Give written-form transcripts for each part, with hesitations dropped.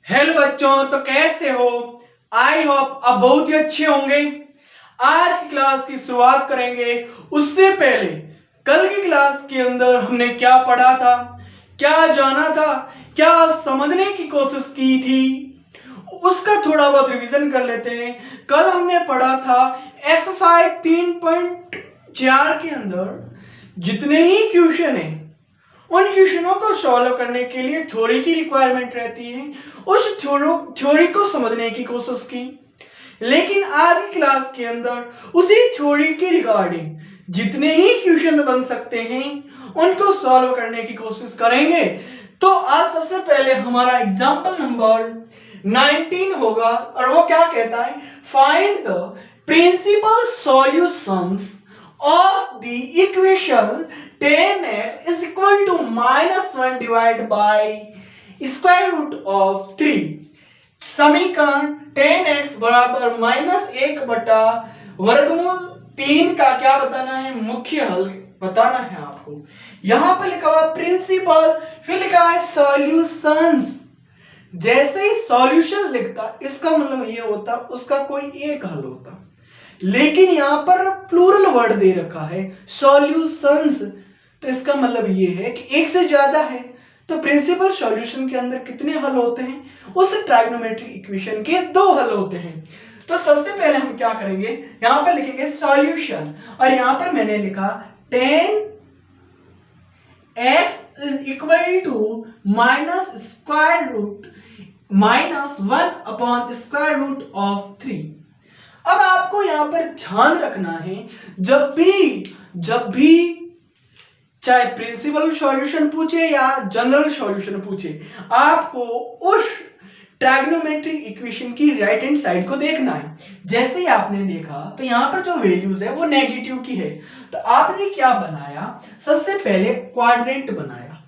Hello बच्चों, तो कैसे हो? आई होप आप बहुत ही अच्छे होंगे। आज की क्लास की शुरुआत करेंगे। उससे पहले कल की क्लास के अंदर हमने क्या पढ़ा था, क्या जाना था, क्या समझने की कोशिश की थी, उसका थोड़ा बहुत रिवीजन कर लेते हैं। कल हमने पढ़ा था एक्सरसाइज 3.4 के अंदर जितने ही क्वेश्चन है उन क्वेश्चनों को सॉल्व करने के लिए थ्योरी की रिक्वायरमेंट रहती है। उस थ्योरी को समझने की कोशिश की, लेकिन आज की क्लास के अंदर उसी थ्योरी के रिगार्डिंग जितने ही क्वेश्चन बन सकते हैं उनको सॉल्व करने की कोशिश करेंगे। तो आज सबसे पहले हमारा एग्जांपल नंबर 19 होगा और वो क्या कहता है, find the principal solutions of the equation tan x is equal to -1 divided by square root of 3। समीकरण tan x बराबर -1 बटा वर्गमूल 3 का क्या बताना है, मुख्य हल बताना है आपको। यहां पर लिखा हुआ प्रिंसिपल, फिर लिखा है सॉल्यूशंस। जैसे ही सॉल्यूशन लिखता इसका मतलब ये होता उसका कोई एक हल होता, लेकिन यहां पर प्लूरल वर्ड दे रखा है सॉल्यूशंस, तो इसका मतलब ये है कि एक से ज्यादा है। तो प्रिंसिपल सॉल्यूशन के अंदर कितने हल होते हैं, उस ट्राइगोनोमेट्रिक इक्वेशन के 2 हल होते हैं। तो सबसे पहले हम क्या करेंगे, यहां पर लिखेंगे सॉल्यूशन और यहां पर मैंने लिखा tan x is equal to -1/3। अब आपको यहां पर ध्यान रखना है, जब भी चाहे प्रिंसिपल सॉल्यूशन पूछे या जनरल सॉल्यूशन पूछे, आपको उस ट्राइगोनोमेट्रिक इक्वेशन की राइट हैंड साइड को देखना है। जैसे ही आपने देखा तो यहाँ पर जो वैल्यूज है वो नेगेटिव की है, तो आपने क्या बनाया, सबसे पहले क्वाड्रेंट बनाया।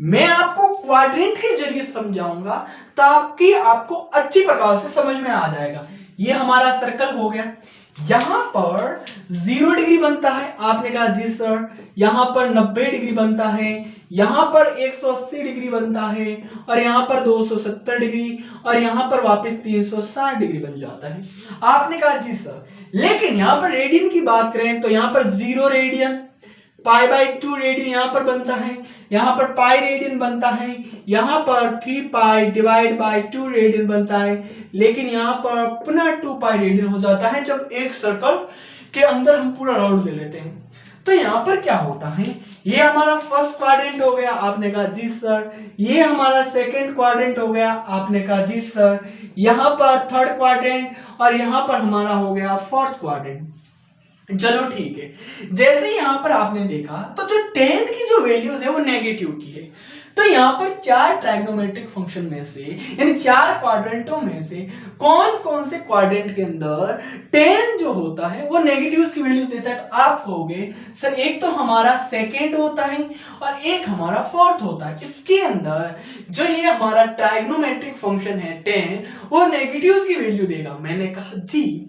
मैं आपको क्वाड्रेंट के जरिए समझाऊंगा ताकि आपको अच्छी प्रकार से समझ में आ जाएगा। ये हमारा सर्कल हो गया, यहां पर 0 डिग्री बनता है, आपने कहा जी सर। यहां पर 90 डिग्री बनता है, यहां पर 180 डिग्री बनता है, और यहां पर 270 डिग्री, और यहां पर वापस 360 डिग्री बन जाता है। आपने कहा जी सर, लेकिन यहां पर रेडियन की बात करें तो यहां पर 0 रेडियन, π/2 रेडियन यहां पर बनता है, यहां पर पाई रेडियन बनता है, यहां पर 3π/2 रेडियन बनता है, लेकिन यहां पर पुनः 2π रेडियन हो जाता है जब एक सर्कल के अंदर हम पूरा राउंड ले लेते हैं। तो यहां पर क्या होता है, ये हमारा फर्स्ट क्वाड्रेंट हो गया, आपने कहा जी सर। ये हमारा सेकंड क्वाड्रेंट हो गया, आपने कहा जी सर। यहां पर थर्ड क्वाड्रेंट, और यहां पर हमारा हो गया फोर्थ क्वाड्रेंट। चलो ठीक है। जैसे यहां पर आपने देखा तो जो tan की जो वैल्यूज है वो नेगेटिव की है, तो यहां पर 4 ट्राइगोनोमेट्रिक फंक्शन में से यानी 4 क्वाड्रेंटों में से कौन कौन से क्वाड्रेंट के अंदर tan जो होता है वो नेगेटिव्स की वैल्यूज देता है। तो आप कहोगे सर एक तो हमारा सेकेंड होता है और एक हमारा फोर्थ होता है, इसके अंदर जो ये हमारा ट्राइगोनोमेट्रिक फंक्शन है tan वो नेगेटिव्स की वैल्यू देगा। मैंने कहा जी,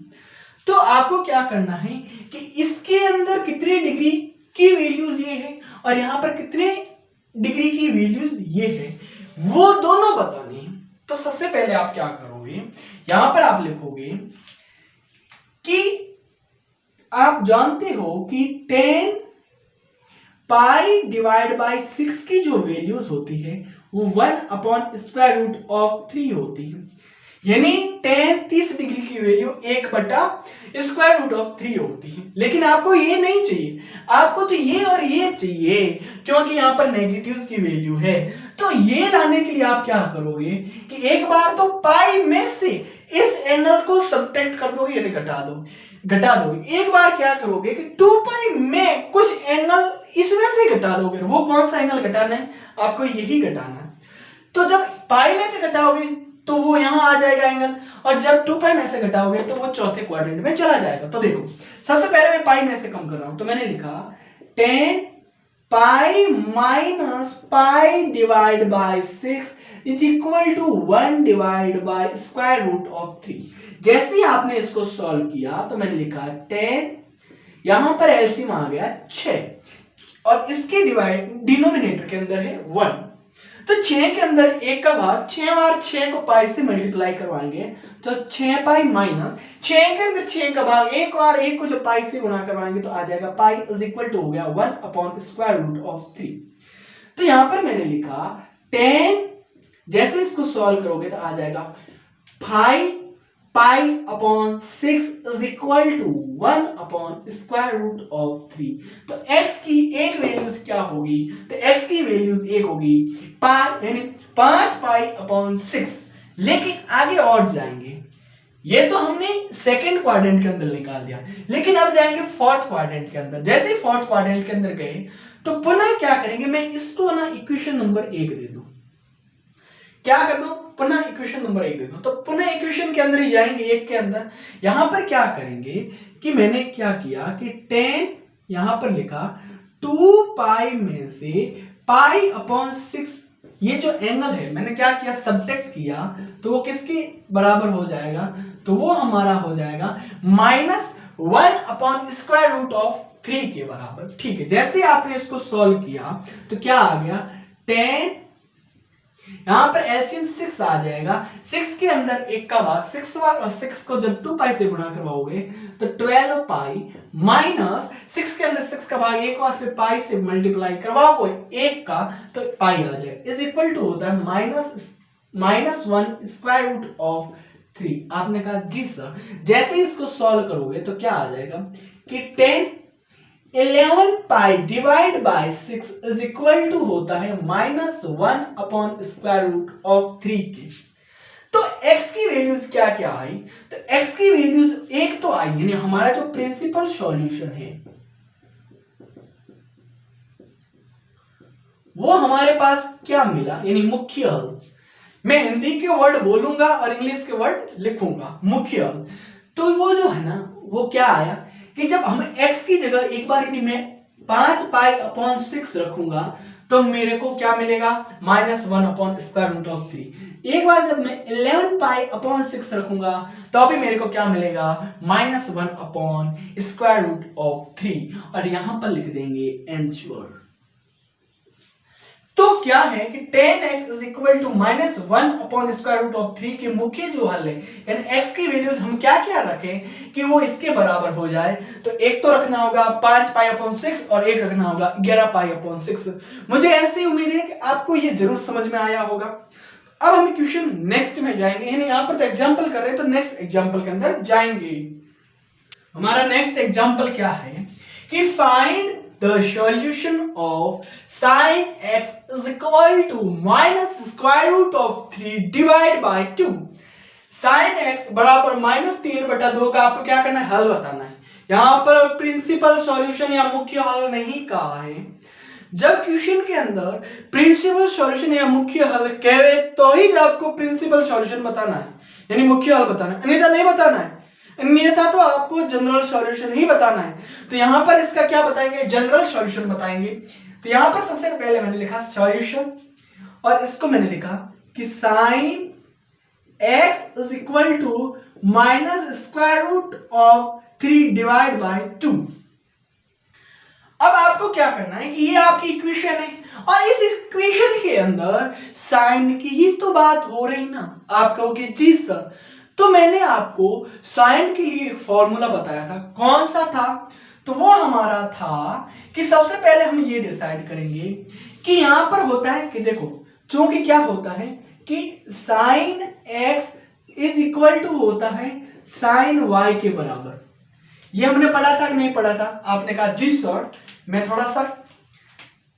तो आपको क्या करना है कि इसके अंदर कितने डिग्री की वैल्यूज ये है और यहां पर कितने डिग्री की वैल्यूज ये है, वो दोनों बताने हैं। तो सबसे पहले आप क्या करोगे, यहां पर आप लिखोगे कि आप जानते हो कि 10π/6 की जो वैल्यूज होती है वो 1/√3 होती है, यानी tan 30 डिग्री की वैल्यू 1/√3 होती है। लेकिन आपको ये नहीं चाहिए, आपको तो ये और ये चाहिए, क्योंकि यहाँ पर नेगेटिव्स की वैल्यू है। तो ये लाने के लिए आप क्या करोगे कि एक बार तो पाई में से इस एंगल को सब्ट्रैक्ट कर दोगे, यानी घटा दोगे। एक बार क्या करोगे कि 2π में कुछ एंगल इसमें से घटा दोगे। वो कौन सा एंगल घटाना है, आपको यही घटाना है। तो जब पाई में से घटाओगे तो वो यहां आ जाएगा एंगल, और जब 2π में से घटाओगे तो वो चौथे क्वाड्रेंट में चला जाएगा। तो देखो सबसे पहले मैं पाई में से कम कर रहा हूं, तो मैंने लिखा 10π - π/6 इज इक्वल टू 1/√3। जैसे ही आपने इसको सॉल्व किया तो मैंने लिखा 10, यहां पर एलसीएम आ गया 6 और इसके डिनोमिनेटर के अंदर है 1। तो 6 के अंदर 1 का भाग 6 बार 6 को पाई से मल्टीप्लाई करवाएंगे तो 6 पाई माइनस 6 के अंदर 6 का भाग 1 बार 1 को जब पाई से गुणा करवाएंगे तो आ जाएगा पाई इज इक्वल टू हो गया 1 अपॉन स्क्वायर रूट ऑफ 3। तो यहां पर मैंने लिखा 10, जैसे इसको सॉल्व करोगे तो आ जाएगा 5 pi upon 6 is equal to 1 upon square root of 3। तो x की एक वैल्यूज क्या होगी, तो x की वैल्यूज एक होगी पाई यानी 5 पाई अपॉन 6। लेकिन आगे और जाएंगे, ये तो हमने सेकंड क्वाड्रेंट के अंदर निकाल दिया, लेकिन अब जाएंगे फोर्थ क्वाड्रेंट के अंदर। जैसे ही फोर्थ क्वाड्रेंट के अंदर गए तो पुनः क्या करेंगे, मैं इसको ना इक्वेशन नंबर 1 दे दूं, क्या कर दूं, पुनः इक्वेशन नंबर 1 दे दूं। तो पुनः इक्वेशन के अंदर ही जाएंगे 1 के अंदर। यहां पर क्या करेंगे कि मैंने क्या किया कि 10 यहां पर लिखा 2 पाई में से पाई अपॉन 6, ये जो एंगल है मैंने क्या किया सब्ट्रैक्ट किया तो वो किसके बराबर हो जाएगा, तो वो हमारा हो जाएगा -1 अपॉन स्क्वायर रूट ऑफ 3 के बराबर। ठीक है, जैसे आपने इसको सॉल्व किया तो क्या आ गया 10, यहां पर एलसीएम 6 आ जाएगा, 6 के अंदर 1 का भाग 6 बार और 6 को जब 2 पाई से गुणा करवाओगे तो 12 पाई माइनस 6 के अंदर 6 का भाग 1 बार फिर पाई से मल्टीप्लाई करवाओगे 1 का तो पाई आ जाएगा इज इक्वल टू होता है -1 स्क्वायर रूट ऑफ 3। आपने कहा जी सर, जैसे ही इसको सॉल्व करोगे तो क्या आ जाएगा कि 11 pi divide by 6 is equal to होता है -1 अपॉन स्क्वायर रूट ऑफ 3 के। तो x की वैल्यूज क्या क्या आई, तो x की वैल्यूज एक तो आई, यानी हमारा जो प्रिंसिपल सॉल्यूशन है वो हमारे पास क्या मिला, यानी मुख्य हल। मैं हिंदी के वर्ड बोलूंगा और इंग्लिश के वर्ड लिखूंगा। मुख्य हल तो वो जो है ना वो क्या आया कि जब हम x की जगह एक बार यदि मैं 5 पाई अपॉन 6 रखूंगा तो मेरे को क्या मिलेगा -1 अपॉन स्क्वायर रूट ऑफ 3। एक बार जब मैं 11 पाई अपॉन 6 रखूंगा तो अभी मेरे को क्या मिलेगा -1 अपॉन स्क्वायर रूट ऑफ 3 और यहां पर लिख देंगे आंसर। तो क्या है कि 10x is equal to -1 upon square root of 3 के मुख्य जो हल है, यानी x की वैल्यूज हम क्या क्या रखें कि वो इसके बराबर हो जाए। तो एक तो रखना होगा 5 पाई अपॉन 6 और एक रखना होगा 11 पाई अपॉन 6। मुझे ऐसी उम्मीद है कि आपको ये जरूर समझ में आया होगा। अब हम क्वेश्चन नेक्स्ट में जाएंगे, यानी यहाँ पर तो एग्जाम्पल कर रहे हैं तो नेक्स्ट एग्जाम्पल के अंदर जाएंगे। हमारा नेक्स्ट एग्जाम्पल क्या है कि find the solution of sin x is equal to -square root of 3 divided by 2। sin x बराबर -3/2 का आपको क्या करना है, हल बताना है। यहाँ पर प्रिंसिपल सॉल्यूशन या मुख्य हल नहीं कहा है। जब क्वेश्चन के अंदर प्रिंसिपल सॉल्यूशन या मुख्य हल कहे तो ही आपको प्रिंसिपल सॉल्यूशन बताना है, यानी मुख्य हल बताना है, अन्यथा नहीं बताना है। अन्यथा तो आपको जनरल सॉल्यूशन ही बताना है। तो यहां पर इसका क्या बताएंगे, जनरल सॉल्यूशन बताएंगे। तो यहां पर सबसे पहले मैंने लिखा सॉल्यूशन और इसको मैंने लिखा कि sin x is equal to -square root of 3 divide by 2। अब आपको क्या करना है कि ये आपकी इक्वेशन है और इस इक्वेशन के अंदर साइन की ही तो बात हो रही ना। आप कहोगे जी सर, तो मैंने आपको साइन के लिए एक फॉर्मूला बताया था, कौन सा था, तो वो हमारा था कि सबसे पहले हम ये डिसाइड करेंगे कि यहां पर होता है कि देखो चूंकि क्या होता है कि sine x is equal to होता है साइन y के बराबर। ये हमने पढ़ा था कि नहीं पढ़ा था, आपने कहा जी सर, मैं थोड़ा सा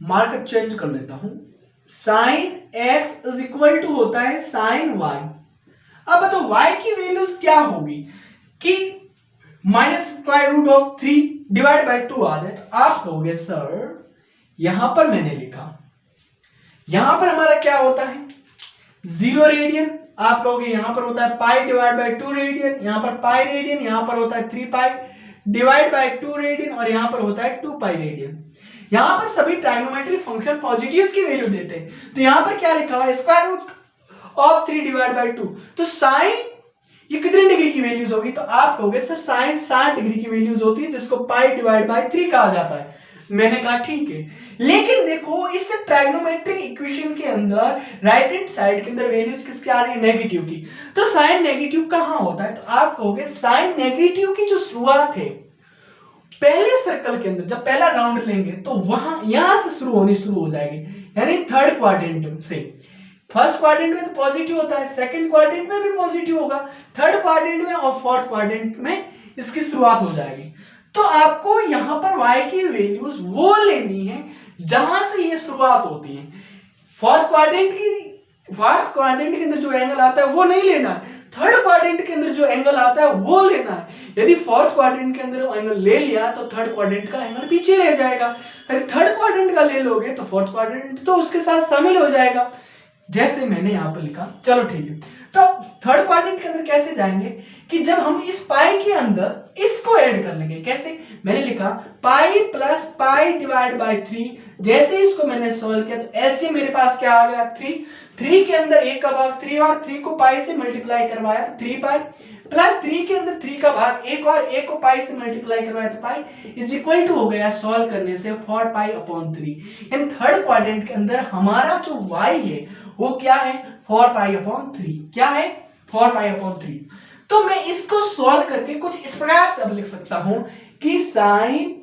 मार्कर चेंज कर लेता हूं। Sine x is equal to होता है साइन y। अब तो y की वैल्यूज क्या होगी कि -√3 डिवाइड बाय 2 आ जाए। तो आप कहोगे सर यहां पर मैंने लिखा, यहां पर हमारा क्या होता है 0 रेडियन। आप कहोगे यहां पर होता है पाई डिवाइड बाय 2 रेडियन, यहां पर पाई रेडियन, यहां पर होता है 3 पाई डिवाइड बाय 2 रेडियन और यहां पर होता है 2 पाई रेडियन। यहां पर सभी ट्राइगोनोमेट्रिक फंक्शन पॉजिटिव्स की वैल्यू देते हैं। तो यहां पर क्या लिखा हुआ है square root of 3 divide by 2। तो साइन ये कितने डिग्री की वैल्यूज होगी, तो आप कहोगे सर साइन 60 डिग्री की वैल्यूज होती है जिसको पाई डिवाइड बाय 3 कहा जाता है। मैंने कहा ठीक है, लेकिन देखो इस ट्राइगोनोमेट्रिक इक्वेशन के अंदर राइट हैंड साइड के अंदर वैल्यूज किसकी आ रही है, नेगेटिव की। तो साइन नेगेटिव कहां होता है, तो आप कहोगे साइन नेगेटिव की जो शुरुआत है पहले सर्कल के अंदर, जब पहला राउंड लेंगे तो वहां यहां से शुरू हो जाएगी, यानी थर्ड क्वाड्रेंट से। फर्स्ट क्वाड्रेंट में तो पॉजिटिव होता है, सेकंड क्वाड्रेंट में भी पॉजिटिव होगा, थर्ड क्वाड्रेंट में और फोर्थ क्वाड्रेंट में इसकी शुरुआत हो जाएगी। तो आपको यहां पर y की वैल्यूज वो लेनी है जहां से ये शुरुआत होती है। फोर्थ क्वाड्रेंट के अंदर जो एंगल आता है वो नहीं लेना है, थर्ड क्वाड्रेंट के अंदर जो एंगल आता है वो लेना है। यदि फोर्थ क्वाड्रेंट के अंदर एंगल ले लिया तो थर्ड क्वाड्रेंट का एंगल पीछे रह जाएगा, यदि थर्ड क्वाड्रेंट का ले लोगे तो फोर्थ क्वाड्रेंट तो उसके साथ शामिल हो जाएगा, जैसे मैंने यहां पर लिखा। चलो ठीक है, तो थर्ड क्वाड्रेंट के अंदर कैसे जाएंगे कि जब हम इस पाई के अंदर इसको ऐड कर लेंगे, कैसे, मैंने लिखा pi plus pi divide by 3। जैसे इसको मैंने सोल्व किया तो एलसीएम मेरे पास क्या आ गया, 3 के अंदर 1 का भाग 3 बार, 3 को पाई से मल्टीप्लाई करवाया तो 3 पाई, प्लस 3 के अंदर 3 का भाग 1 और 1 को पाई से मल्टीप्लाई करवाया तो पाई, इज इक्वल टू हो गया सॉल्व करने से 4 pi upon 3। In third quadrant के अंदर हमारा जो y है वो क्या है, 4 पाई अपॉन 3। क्या है, 4 पाई अपॉन 3। तो मैं इसको सॉल्व करके कुछ इस प्रकार से अब लिख सकता हूं कि sine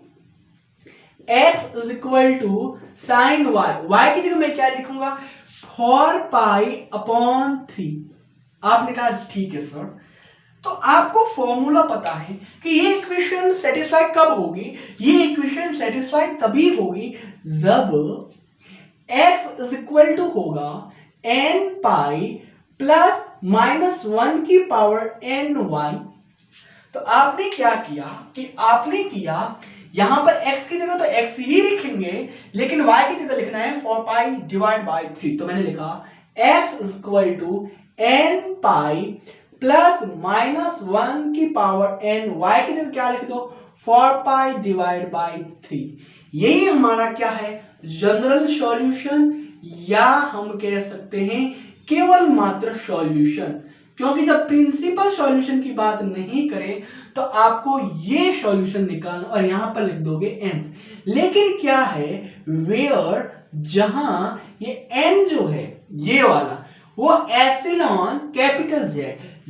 x is equal to sine y की जगह मैं क्या लिखूंगा, 4 पाई अपॉन 3। आपने कहा ठीक है सर, तो आपको फॉर्मूला पता है कि ये इक्वेशन सेटिस्फाई कब होगी, ये इक्वेशन सेटिस्फाई तभी होगी जब x इज इक्वल टू होगा n पाई प्लस -1 की पावर n y। तो आपने क्या किया कि आपने किया यहां पर x की जगह तो x ही लिखेंगे, लेकिन y की जगह लिखना है 4 पाई डिवाइड बाय 3। तो मैंने लिखा x is equal to n pi plus -1 की पावर n, y की जगह क्या लिख दो, 4 पाई डिवाइड बाय 3। यही हमारा क्या है, जनरल सॉल्यूशन, या हम कह सकते हैं केवल मात्र सॉल्यूशन, क्योंकि जब प्रिंसिपल सॉल्यूशन की बात नहीं करें तो आपको ये सॉल्यूशन निकालना और यहां पर लिख दोगे n। लेकिन क्या है, वेयर जहां ये n जो है ये वाला वो एप्सिलॉन कैपिटल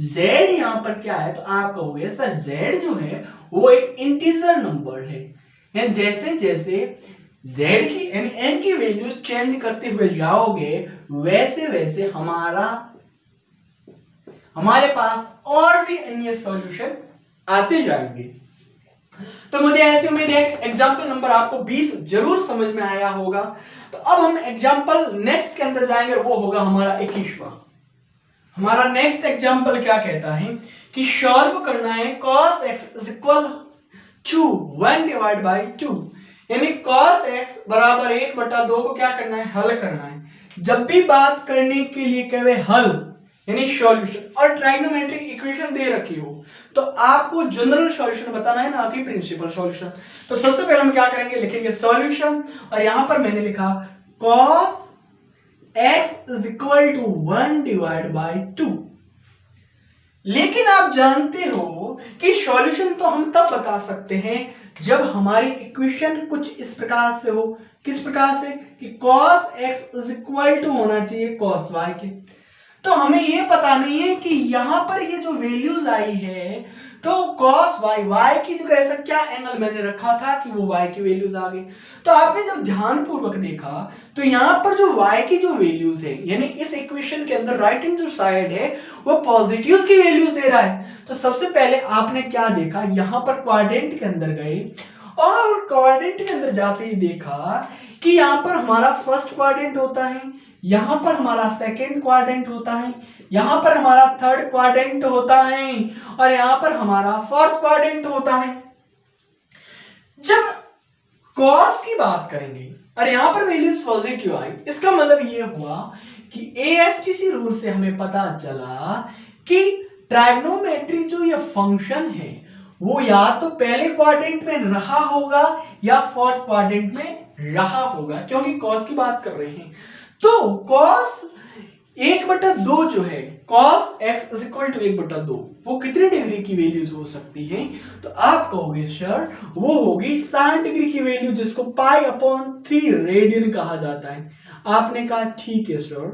Z यहां पर क्या है, तो आप कहोगे सर Z जो है वो एक इंटीजर नंबर है। जैसे जैसे z की यानी n की वैल्यू चेंज करते हुए जाओगे वैसे वैसे हमारे पास और भी अन्य सॉल्यूशन आते जाएंगे। तो मुझे ऐसी उम्मीद है एग्जाम्पल नंबर आपको 20 जरूर समझ में आया होगा। तो अब हम एग्जाम्पल नेक्स्ट के अंदर जाएंगे, वो होगा हमारा 21वां। हमारा नेक्स्ट एग्जाम्पल क्या कहता है कि सॉल्व करना है cos x is equal to 1 divide by 2, यानी cos x बराबर 1/2 को क्या करना है, हल करना है। जब भी बात करने के लिए कहे हल यानी सॉल्यूशन और ट्राइगोनोमेट्रिक इक्वेशन दे रखी हो तो आपको जनरल सॉल्यूशन बताना है, ना कि प्रिंसिपल सॉल्यूशन। तो सबसे पहले हम क्या करेंगे, लिखेंगे सॉल्यूशन, और यहां पर मैंने लिखा cos x is equal to 1 divide by 2। लेकिन आप जानते हो कि सॉल्यूशन तो हम तब बता सकते हैं जब हमारी इक्वेशन कुछ इस प्रकार से हो। किस प्रकार से कि cos x is equal to होना चाहिए cos y के। तो हमें ये पता नहीं है कि यहां पर ये जो वैल्यूज आई है तो cos y की जगह ऐसा क्या एंगल मैंने रखा था कि वो y की वैल्यूज आ गई। तो आपने जब ध्यानपूर्वक देखा तो यहां पर जो y की जो वैल्यूज है यानी इस इक्वेशन के अंदर राइट हैंड जो साइड है वो पॉजिटिव की वैल्यूज दे रहा है। तो सबसे पहले आपने क्या देखा, यहां पर क्वाड्रेंट के अंदर गए और क्वाड्रेंट के अंदर जाते ही देखा कि यहां पर हमारा फर्स्ट क्वाड्रेंट होता है, यहां पर हमारा सेकंड क्वाड्रेंट होता है, यहां पर हमारा थर्ड क्वाड्रेंट होता है और यहां पर हमारा फोर्थ क्वाड्रेंट होता है। जब cos की बात करेंगे और यहां पर वैल्यूज पॉजिटिव आई, इसका मतलब ये हुआ कि ASTC रूल से हमें पता चला कि ट्राइगोनोमेट्री जो ये फंक्शन है वो या तो पहले क्वाड्रेंट में रहा होगा या फोर्थ क्वाड्रेंट में रहा होगा, क्योंकि cos की बात कर रहे हैं। तो cos 1/2 जो है cos x is equal to 1/2, वो कितने डिग्री की वैल्यूज हो सकती है? तो आप कहोगे सर वो होगी 60 डिग्री की वैल्यू, जिसको π/3 रेडियन कहा जाता है। आपने कहा ठीक है सर,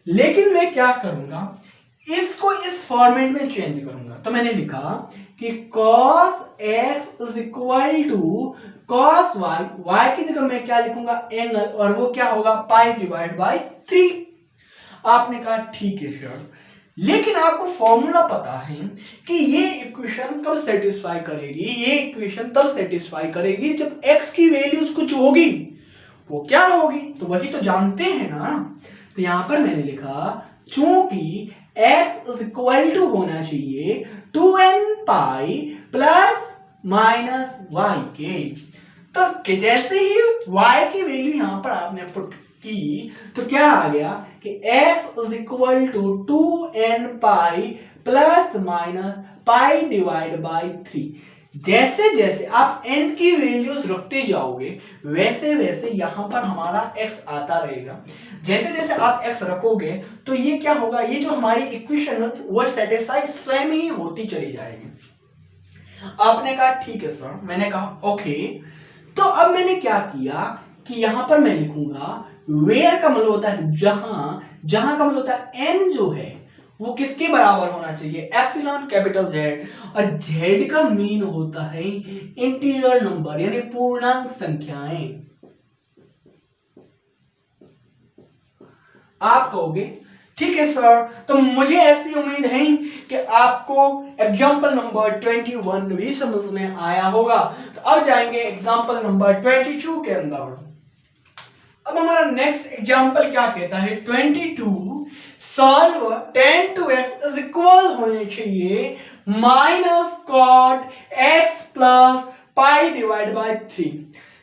लेकिन मैं क्या करूंगा, इसको इस फॉर्मेट में चेंज करूंगा। तो मैंने लिखा कि cos x is equal to cos y, y की जगह मैं क्या लिखूंगा, एंगल, और वो क्या होगा π/3। आपने कहा ठीक है सर, लेकिन आपको फॉर्मूला पता है कि ये इक्वेशन कब सेटिस्फाई करेगी, ये इक्वेशन तब सेटिस्फाई करेगी जब x की वैल्यूज कुछ होगी। वो क्या होगी, तो वही तो जानते हैं ना। तो यहां पर मैंने लिखा चूंकि x इज इक्वल टू होना चाहिए 2n pi plus minus y के, तो जैसे ही y की वैल्यू यहां पर आपने पुट की तो क्या आ गया कि x is equal to 2n pi plus minus pi divide by 3। जैसे जैसे आप n की वैल्यूज रखते जाओगे वैसे वैसे यहां पर हमारा x आता रहेगा। जैसे जैसे आप x रखोगे तो ये क्या होगा, ये जो हमारी इक्वेशन वो सेटिस्फाई स्वयं ही होती चली जाएगी। आपने कहा ठीक है सर, मैंने कहा ओके। तो अब मैंने क्या किया कि यहां पर मैं लिखूंगा वेयर का मतलब होता है जहां, जहां का मतलब होता है n जो है वो किसके बराबर होना चाहिए, एप्सिलॉन कैपिटल Z, और Z का मीन होता है इंटीजर नंबर यानी पूर्णांक संख्याएं। आप कहोगे ठीक है सर, तो मुझे ऐसी उम्मीद है कि आपको एग्जाम्पल नंबर 21 भी समझ में आया होगा। तो अब जाएंगे एग्जाम्पल नंबर 22 के अंदर। अब हमारा नेक्स्ट एग्जाम्पल क्या कहता है, 22 solve tan to x is equal होने चाहिए minus cot x plus pi divide by 3।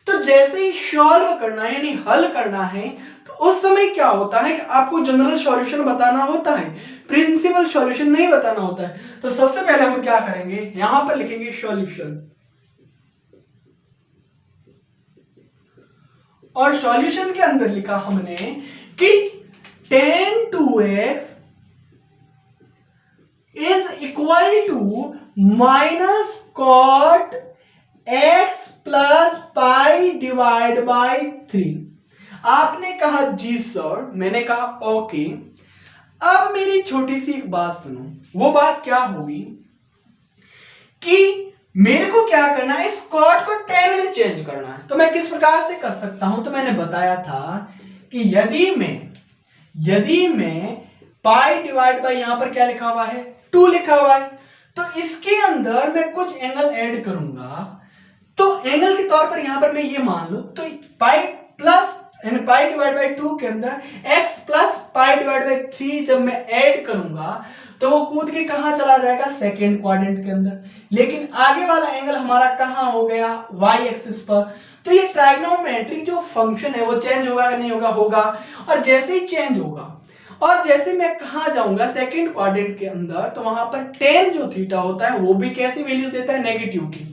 तो जैसे ही सॉल्व करना है यानी हल करना है तो उस समय क्या होता है कि आपको जनरल सॉल्यूशन बताना होता है, प्रिंसिपल सॉल्यूशन नहीं बताना होता है। तो सबसे पहले हम क्या करेंगे, यहां पर लिखेंगे सॉल्यूशन, और सॉल्यूशन के अंदर लिखा हमने कि tan to x is equal to minus cot x plus pi divide by 3। आपने कहा जी सर, मैंने कहा ओके। अब मेरी छोटी सी एक बात सुनो, वो बात क्या होगी कि मेरे को क्या करना है, इस कॉट को tan में चेंज करना है। तो मैं किस प्रकार से कर सकता हूं, तो मैंने बताया था कि यदि मैं पाई डिवाइड बाई, यहां पर क्या लिखा हुआ है 2 लिखा हुआ है, तो इसके अंदर मैं कुछ एंगल ऐड करूंगा। तो एंगल के तौर पर यहां पर मैं ये मान लूं, तो पाई प्लस यानी पाई डिवाइड बाई 2 के अंदर x plus pi divide by 3 जब मैं ऐड करूंगा तो वो कूद के कहां चला जाएगा, सेकेंड क्वाड्रेंट के अंदर। लेकिन आगे वाला एंगल हमारा कहां हो गया, y एक्सिस पर। तो ये ट्राइगोनोमेट्रिक जो फंक्शन है वो चेंज होगा कि नहीं होगा, होगा। और जैसे ही चेंज होगा और जैसे मैं कहां जाऊंगा, सेकेंड क्वाड्रेंट के अंदर, तो वहां पर tan जो थीटा होता है वो भी कैसी वैल्यू देता है, नेगेटिव की।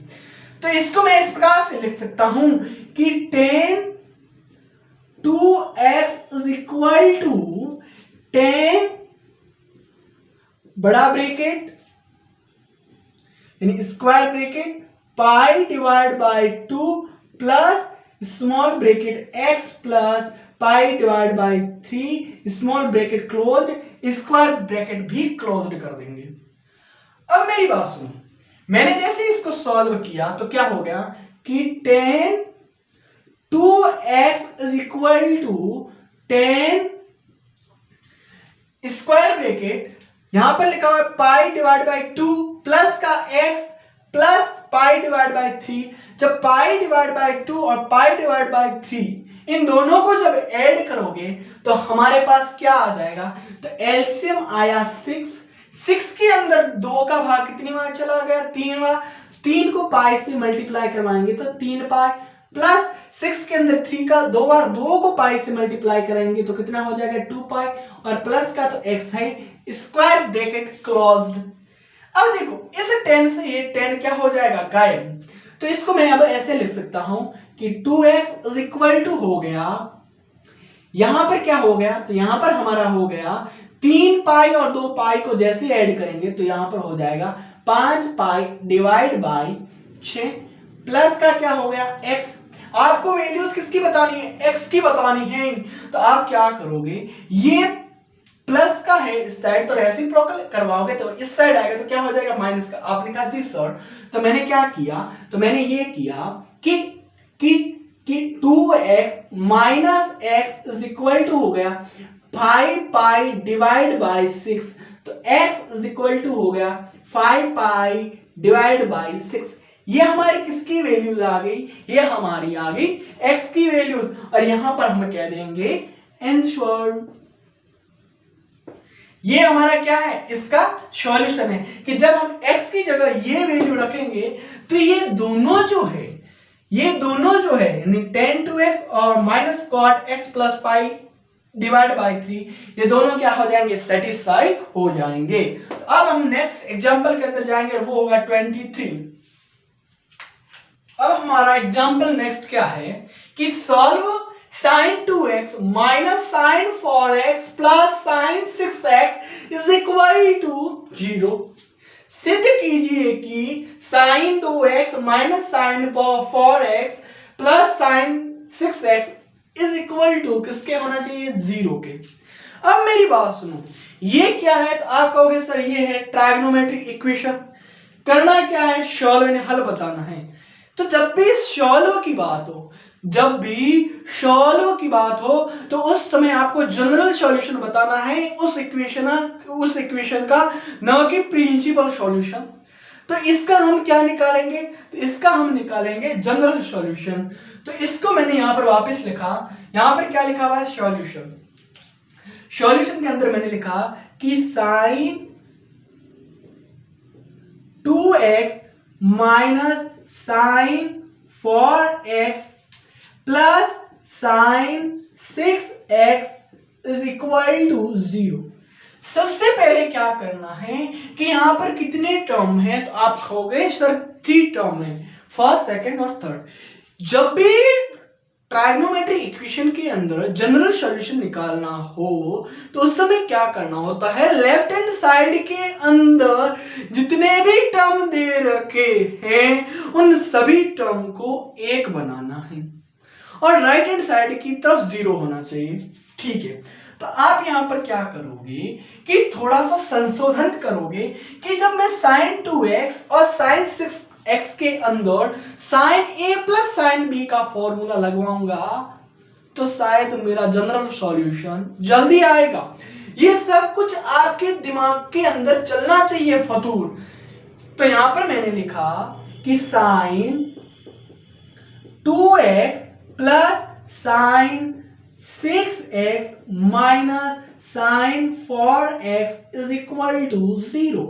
तो इसको मैं इस प्रकार से लिख सकता हूं कि tan 2x is equal to tan बड़ा ब्रैकेट यानी square bracket pi divide by 2 plus small bracket x plus pi divide by 3 small bracket closed, square bracket भी क्लोज्ड कर देंगे। अब मेरी बात सुनो, मैंने जैसे इसको सॉल्व किया तो क्या हो गया कि tan 2x is equal to tan square bracket, यहां पर लिखा हुआ है पाई डिवाइड बाई 2 प्लस का x plus pi divide by 3। जब पाई डिवाइड बाई 2 और पाई डिवाइड बाई 3 इन दोनों को जब ऐड करोगे तो हमारे पास क्या आ जाएगा, तो एलसीएम आया 6 के अंदर 2 का भाग कितनी बार चला गया, 3 बार। 3 को पाई से मल्टीप्लाई करवाएंगे तो 3 पाई प्लस 6 के अंदर 3 का 2 बार, 2 को पाई से मल्टीप्लाई करेंगे तो कितना हो जाएगा 2 पाई, और प्लस का तो x है, स्क्वायर ब्रैकेट क्लोज्ड। अब देखो इस tan से ये tan क्या हो जाएगा, गायब। तो इसको मैं अब ऐसे लिख सकता हूं कि 2x इज इक्वल टू हो गया यहां पर क्या हो गया, तो यहां पर हमारा हो गया 3 पाई और 2 पाई को जैसे ऐड करेंगे तो यहां पर हो जाएगा 5 पाई डिवाइड बाई 6 प्लस का क्या हो गया x। आपको वैल्यूज किसकी बतानी है, x की बतानी है। तो आप क्या करोगे, ये प्लस का है इस साइड तो रेसिप्रोकल करवाओगे तो इस साइड आएगा तो क्या हो जाएगा माइनस का। आपने कहा जी सर, तो मैंने क्या किया, तो मैंने ये किया कि कि कि 2x minus x is equal to हो गया 5 पाई डिवाइड बाई 6, तो x इज इक्वल टू हो गया 5 पाई डिवाइड बाई 6। ये हमारी किसकी वैल्यूज आ गई, ये हमारी आ गई x की वैल्यूज, और यहां पर हम कह देंगे आंसर। ये हमारा क्या है, इसका सॉल्यूशन है कि जब हम x की जगह ये वैल्यू रखेंगे तो ये दोनों जो है यानी tan 2x और minus cot x plus pi divide by 3, ये दोनों क्या हो जाएंगे, सेटिस्फाई हो जाएंगे। तो अब हम नेक्स्ट एग्जांपल के अंदर जाएंगे, वो होगा 23। अब हमारा एग्जांपल नेक्स्ट क्या है कि solve sin 2x minus sin 4x plus sin 6x is equal to 0। सिद्ध कीजिए कि sin 2x minus sin 4x plus sin 6x is equal to किसके होना चाहिए, 0 के। अब मेरी बात सुनो, ये क्या है, तो आप कहोगे सर ये है ट्राइगोनोमेट्रिक इक्वेशन। करना क्या है, सॉल्व यानी हल बताना है। तो जब भी सॉल्व की बात हो तो उस समय आपको जनरल सॉल्यूशन बताना है उस इक्वेशन का, न कि प्रिंसिपल सॉल्यूशन। तो इसका हम क्या निकालेंगे, तो इसका हम निकालेंगे जनरल सॉल्यूशन। तो इसको मैंने यहां पर वापस लिखा, यहां पर क्या लिखा हुआ है, सॉल्यूशन के अंदर मैंने लिखा कि sin 2x minus sin 4x plus sin 6x is equal to 0। सबसे पहले क्या करना है कि यहां पर कितने टर्म है, तो आप कहोगे सर 3 टर्म है, फर्स्ट सेकंड और थर्ड। जब भी ट्राइगोनोमेट्रिक इक्वेशन के अंदर जनरल सॉल्यूशन निकालना हो तो उस समय क्या करना होता है, लेफ्ट हैंड साइड के अंदर जितने भी टर्म दे रखे हैं उन सभी टर्म को 1 बनाना है और राइट हैंड साइड की तरफ 0 होना चाहिए। ठीक है, तो आप यहां पर क्या करोगे कि थोड़ा सा संशोधन करोगे कि जब मैं sin 2x और sin 6x के अंदर sin a plus sin b का फॉर्मूला लगवाऊंगा तो शायद मेरा जनरल सॉल्यूशन जल्दी आएगा। ये सब कुछ आपके दिमाग के अंदर चलना चाहिए फतूर। तो यहां पर मैंने लिखा कि sin 2x plus sin 6x minus sin 4x is equal to 0।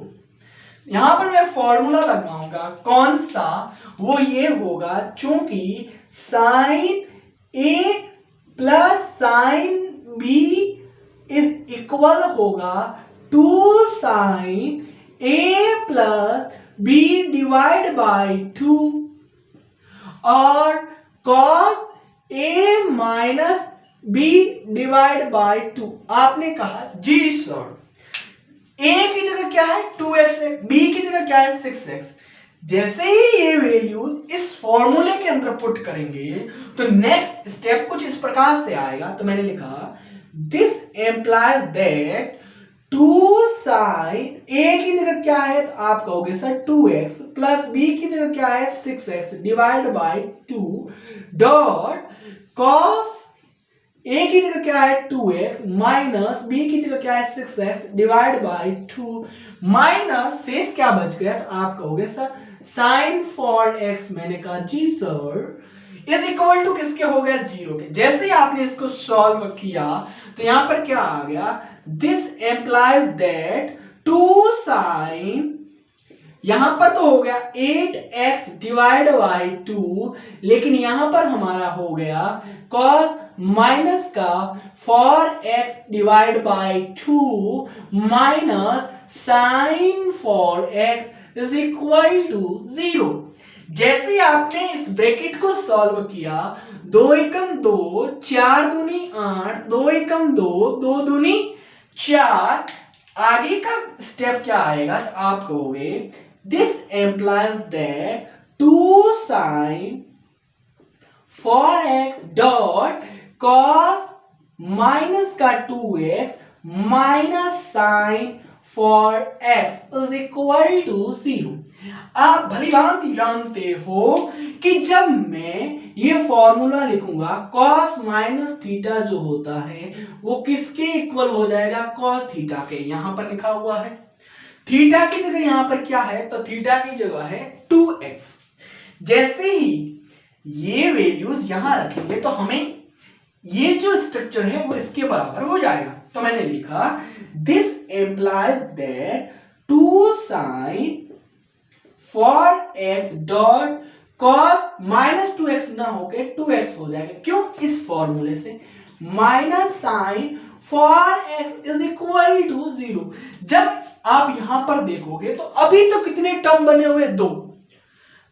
यहां पर मैं फॉर्मूला लगाऊंगा, कौन सा, वो ये होगा चूंकि sin a plus sin b is equal होगा 2 sin a plus b divide by 2 और cos a minus b divide by 2। आपने कहा जी सर a की जगह क्या है 2x है, b की जगह क्या है 6x। जैसे ही ये वैल्यू इस फॉर्मूले के अंदर पुट करेंगे तो नेक्स्ट स्टेप कुछ इस प्रकार से आएगा। तो मैंने लिखा this implies that 2 sin a की जगह क्या है, तो आप कहोगे सर 2x प्लस b की जगह क्या है 6x divide by 2 dot cos a की जगह क्या है 2x माइनस b की जगह क्या है 6x डिवाइड बाई 2 माइनस शेष क्या बच गया, तो आप कहोगे सर sin 4x। मैंने कहा जी सर इज इक्वल टू किसके हो गया 0 के। जैसे ही आपने इसको सॉल्व किया तो यहां पर क्या आ गया, दिस एम्प्लाइज दैट 2 sin, यहां पर तो हो गया 8x डिवाइड बाई 2, लेकिन यहां पर हमारा हो गया cos माइनस का 4x divide by 2 minus sin 4x is equal to 0। जैसे आपने इस ब्रैकेट को सॉल्व किया दो एकम दो, चार दूनी 8, दो एकम दो, दो दूनी 4। आगे का स्टेप क्या आएगा, तो आप कहोगे this implies that 2 sin 4x dot cos minus का 2x minus sine 4x is equal to 0। आप भली भांति जानते हो कि जब मैं ये फॉर्मूला लिखूंगा cos माइनस थीटा जो होता है वो किसके इक्वल हो जाएगा, cos थीटा के। यहां पर लिखा हुआ है थीटा की जगह यहां पर क्या है, तो थीटा की जगह है 2x। जैसे ही ये वैल्यूज यहां रखेंगे तो हमें ये जो स्ट्रक्चर है वो इसके बराबर हो जाएगा। तो मैंने लिखा this implies that 2 sin 4x dot cos minus 2x ना होके 2x हो जाएगा। क्यों, इस फॉर्मूले से minus sine 4x is equal to 0। जब आप यहां पर देखोगे तो अभी तो कितने टर्म बने हुए, दो,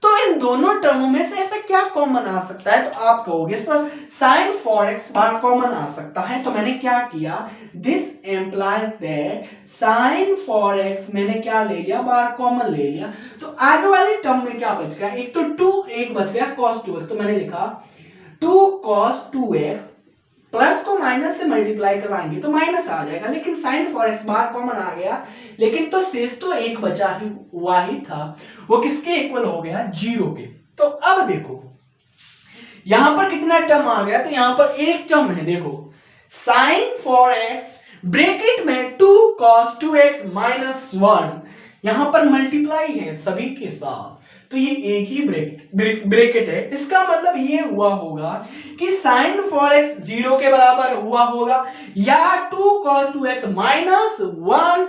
तो इन दोनों टर्मों में से ऐसा क्या कॉमन आ सकता है, तो आप कहोगे सर sin 4x बार कॉमन आ सकता है। तो मैंने क्या किया, this implies that sin 4x मैंने क्या ले लिया, बार कॉमन ले लिया। तो आगे वाले टर्म में क्या बच गया, एक तो 2, एक बच गया cos 2x। तो मैंने लिखा 2 cos 2x, प्लस को माइनस से मल्टीप्लाई करवाएंगे तो माइनस आ जाएगा, लेकिन sin 4x बार कॉमन आ गया, लेकिन तो शेष तो एक बचा ही हुआ ही था, वो किसके इक्वल हो गया, 0 के। तो अब देखो यहां पर कितना टर्म आ गया, तो यहां पर एक टर्म है, देखो sin 4x ब्रैकेट में 2 cos 2x माइनस 1, यहां पर मल्टीप्लाई है सभी के साथ, तो ये एक ही ब्रैकेट है। इसका मतलब ये हुआ होगा कि sin 4x 0 के बराबर हुआ होगा या 2 cos 2x माइनस 1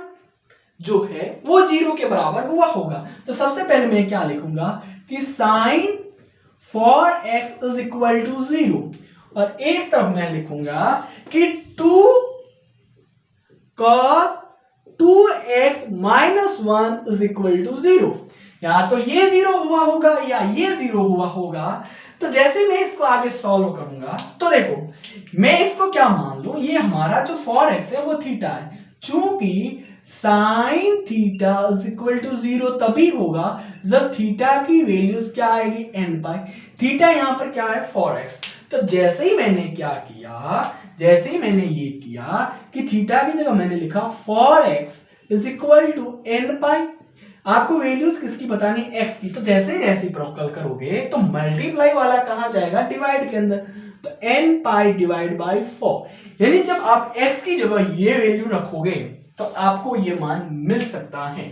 जो है वो 0 के बराबर हुआ होगा। तो सबसे पहले मैं क्या लिखूंगा कि sin 4x is equal to 0, और एक तरफ मैं लिखूंगा कि 2 cos 2x minus 1 is equal to 0। या तो ये 0 हुआ होगा या ये 0 हुआ होगा। तो जैसे मैं इसको आगे सॉल्व करूंगा तो देखो मैं इसको क्या मान लूं, ये हमारा जो 4x है वो थीटा है, चूंकि sin theta is equal to 0 तभी होगा जब थीटा की वैल्यूज क्या आएगी, n पाई। थीटा यहां पर क्या है, 4x। तो जैसे ही मैंने क्या किया, जैसे ही मैंने ये किया कि थीटा की जगह मैंने लिखा 4x is equal to n pi. आपको वैल्यूज किसकी बतानी, x की। तो जैसे ही रेसिप्रोकल करोगे तो मल्टीप्लाई वाला कहां जाएगा, डिवाइड के अंदर, तो n पाई डिवाइड बाय 4। यानी जब आप x की जगह ये वैल्यू रखोगे तो आपको ये मान मिल सकता है।